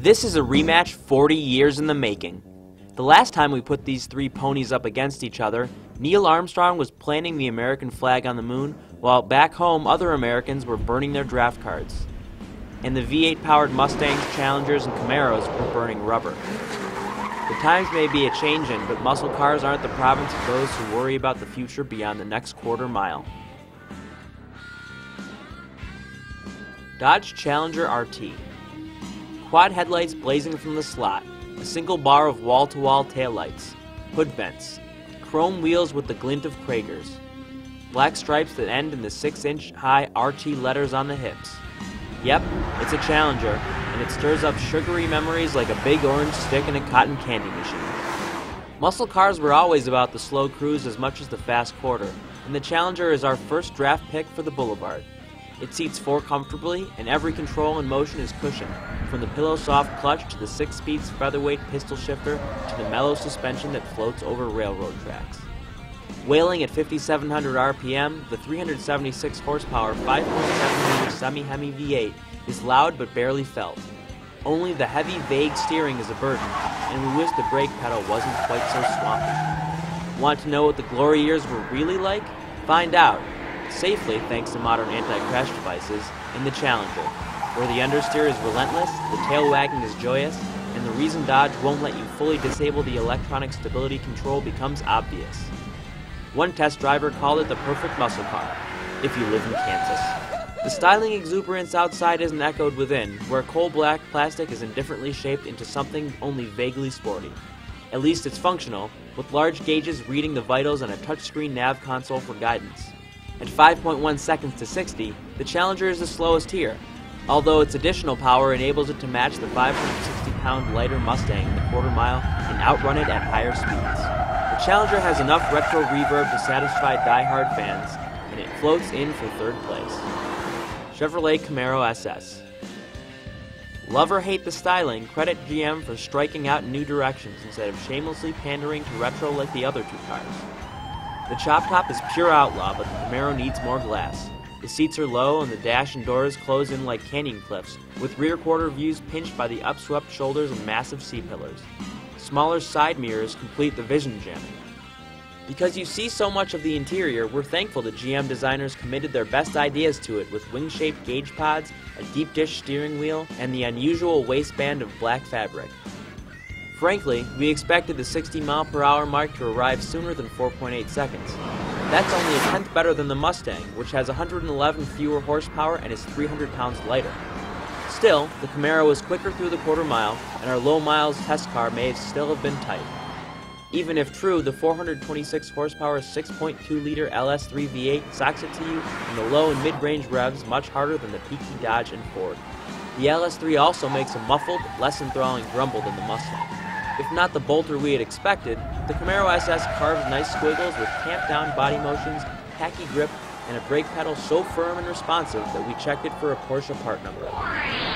This is a rematch 40 years in the making. The last time we put these three ponies up against each other, Neil Armstrong was planting the American flag on the moon, while back home other Americans were burning their draft cards. And the V8-powered Mustangs, Challengers, and Camaros were burning rubber. The times may be a-changin', but muscle cars aren't the province of those who worry about the future beyond the next quarter mile. Dodge Challenger RT. Quad headlights blazing from the slot, a single bar of wall-to-wall taillights, hood vents, chrome wheels with the glint of Kragers, black stripes that end in the 6-inch high RT letters on the hips. Yep, it's a Challenger, and it stirs up sugary memories like a big orange stick in a cotton candy machine. Muscle cars were always about the slow cruise as much as the fast quarter, and the Challenger is our first draft pick for the Boulevard. It seats four comfortably, and every control and motion is cushioned, from the pillow-soft clutch to the 6-speed featherweight pistol shifter to the mellow suspension that floats over railroad tracks. Wailing at 5,700 RPM, the 376 horsepower 5.7-liter semi-Hemi V8 is loud but barely felt. Only the heavy, vague steering is a burden, and we wish the brake pedal wasn't quite so swampy. Want to know what the glory years were really like? Find out, safely thanks to modern anti-crash devices, in the Challenger, where the understeer is relentless, the tail wagging is joyous, and the reason Dodge won't let you fully disable the electronic stability control becomes obvious. One test driver called it the perfect muscle car, if you live in Kansas. The styling exuberance outside isn't echoed within, where coal-black plastic is indifferently shaped into something only vaguely sporty. At least it's functional, with large gauges reading the vitals and a touchscreen nav console for guidance. At 5.1 seconds to 60, the Challenger is the slowest here, although its additional power enables it to match the 560-pound lighter Mustang in the quarter mile and outrun it at higher speeds. The Challenger has enough retro reverb to satisfy die-hard fans, and it floats in for third place. Chevrolet Camaro SS. Love or hate the styling, credit GM for striking out in new directions instead of shamelessly pandering to retro like the other two cars. The chop top is pure outlaw, but the Camaro needs more glass. The seats are low and the dash and doors close in like canyon cliffs, with rear quarter views pinched by the upswept shoulders and massive C-pillars. Smaller side mirrors complete the vision jamming. Because you see so much of the interior, we're thankful that GM designers committed their best ideas to it with wing-shaped gauge pods, a deep dish steering wheel, and the unusual waistband of black fabric. Frankly, we expected the 60-mile-per-hour mark to arrive sooner than 4.8 seconds. That's only a tenth better than the Mustang, which has 111 fewer horsepower and is 300 pounds lighter. Still, the Camaro is quicker through the quarter mile, and our low-miles test car may still have been tight. Even if true, the 426 horsepower 6.2-liter LS3 V8 socks it to you in the low and mid-range revs much harder than the peaky Dodge and Ford. The LS3 also makes a muffled, less enthralling grumble than the Mustang. If not the bolter we had expected, the Camaro SS carved nice squiggles with tamped-down body motions, tacky grip, and a brake pedal so firm and responsive that we checked it for a Porsche part number.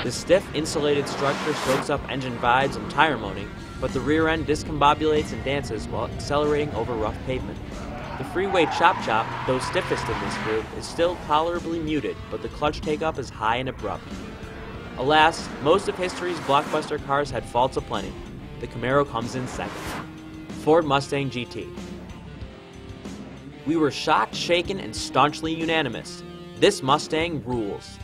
The stiff, insulated structure soaks up engine vibes and tire moaning, but the rear end discombobulates and dances while accelerating over rough pavement. The freeway chop-chop, though stiffest in this group, is still tolerably muted, but the clutch take-up is high and abrupt. Alas, most of history's blockbuster cars had faults aplenty. The Camaro comes in second. Ford Mustang GT. We were shocked, shaken, and staunchly unanimous. This Mustang rules.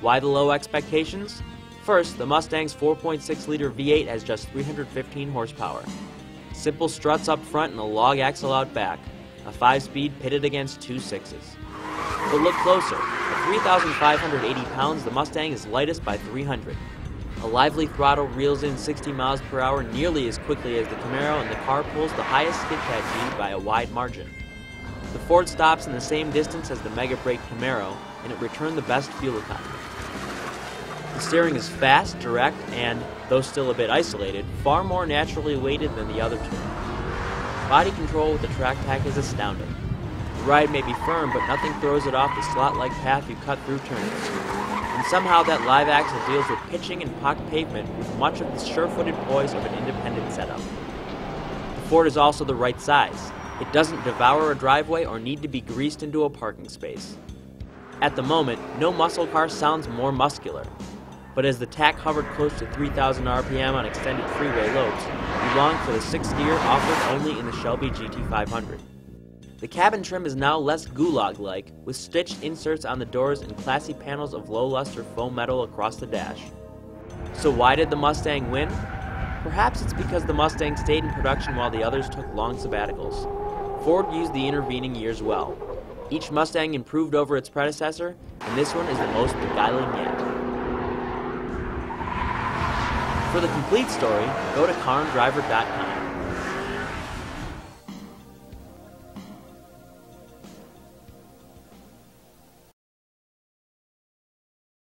Why the low expectations? First, the Mustang's 4.6-liter V8 has just 315 horsepower. Simple struts up front and a log axle out back. A 5-speed pitted against two 6s. But look closer. At 3,580 pounds, the Mustang is lightest by 300. A lively throttle reels in 60 miles per hour nearly as quickly as the Camaro, and the car pulls the highest skid pad speed by a wide margin. The Ford stops in the same distance as the Mega Brake Camaro, and it returned the best fuel economy. The steering is fast, direct, and, though still a bit isolated, far more naturally weighted than the other two. Body control with the track pack is astounding. The ride may be firm, but nothing throws it off the slot-like path you cut through turns. And somehow that live axle deals with pitching and pocked pavement with much of the sure-footed poise of an independent setup. The Ford is also the right size. It doesn't devour a driveway or need to be greased into a parking space. At the moment, no muscle car sounds more muscular. but as the TAC hovered close to 3,000 RPM on extended freeway lopes, we longed for the sixth gear offered only in the Shelby GT500. The cabin trim is now less gulag-like, with stitched inserts on the doors and classy panels of low-luster foam metal across the dash. So why did the Mustang win? Perhaps it's because the Mustang stayed in production while the others took long sabbaticals. Ford used the intervening years well. Each Mustang improved over its predecessor, and this one is the most beguiling yet. For the complete story, go to carndriver.com.